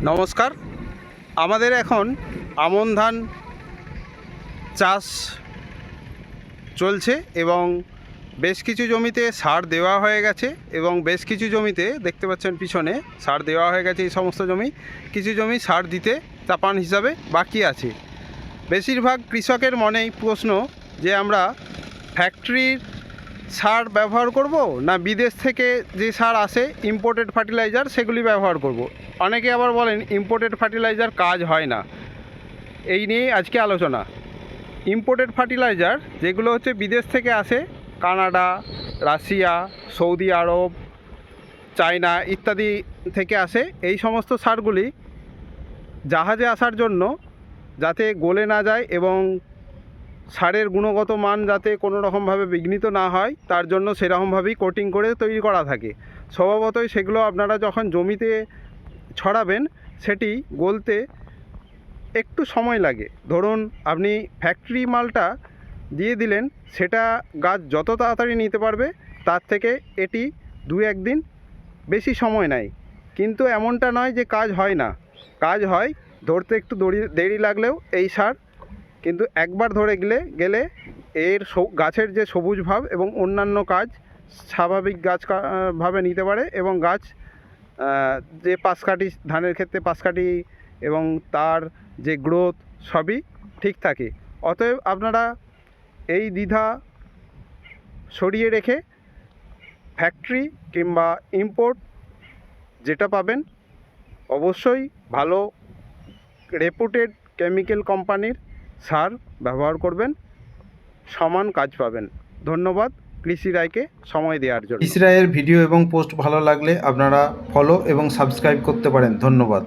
নমস্কার। আমাদের এখন আমন ধান চাষ চলছে এবং বেশ কিছু জমিতে সার দেওয়া হয়ে গেছে এবং বেশ কিছু জমিতে দেখতে পাচ্ছেন পিছনে সার দেওয়া হয়ে গেছে। এই সমস্ত জমি, কিছু জমি সার দিতে চাপান হিসাবে বাকি আছে। বেশিরভাগ কৃষকের মনেই প্রশ্ন যে আমরা ফ্যাক্টরির সার ব্যবহার করব না বিদেশ থেকে যে সার আসে ইম্পোর্টেড ফার্টিলাইজার সেগুলি ব্যবহার করব। অনেকে আবার বলেন ইম্পোর্টেড ফার্টিলাইজার কাজ হয় না। এই নিয়েই আজকে আলোচনা। ইম্পোর্টেড ফার্টিলাইজার যেগুলো হচ্ছে বিদেশ থেকে আসে, কানাডা, রাশিয়া, সৌদি আরব, চায়না ইত্যাদি থেকে আসে, এই সমস্ত সারগুলি জাহাজে আসার জন্য যাতে গলে না যায় এবং সারের গুণগত মান যাতে কোনো রকমভাবে বিঘ্নিত না হয় তার জন্য সেরকমভাবেই কোটিং করে তৈরি করা থাকে। স্বভাবতই সেগুলো আপনারা যখন জমিতে ছড়াবেন সেটি গলতে একটু সময় লাগে। ধরুন আপনি ফ্যাক্টরি মালটা দিয়ে দিলেন, সেটা গাছ যত তাড়াতাড়ি নিতে পারবে তার থেকে এটি 2-1 দিন বেশি সময় নেয়। কিন্তু এমনটা নয় যে কাজ হয় না, কাজ হয়। ধরতে একটু দেরি লাগলেও এই সার কিন্তু একবার ধরে গেলে এর গাছের যে সবুজ ভাব এবং অন্যান্য কাজ স্বাভাবিক গাছ ভাবে নিতে পারে এবং গাছ যে পাশকাঠি, ধানের ক্ষেত্রে পাশকাঠি এবং তার যে গ্রোথ সবই ঠিক থাকে। অতএব আপনারা এই দ্বিধা সরিয়ে রেখে ফ্যাক্টরি কিংবা ইম্পোর্ট যেটা পাবেন অবশ্যই ভালো রেপুটেড কেমিক্যাল কোম্পানির সার ব্যবহার করবেন, সমান কাজ পাবেন। ধন্যবাদ কৃষি রায়কে সময় দেওয়ার জন্য। কৃষি রায়ের ভিডিও এবং পোস্ট ভালো লাগলে আপনারা ফলো এবং সাবস্ক্রাইব করতে পারেন। ধন্যবাদ।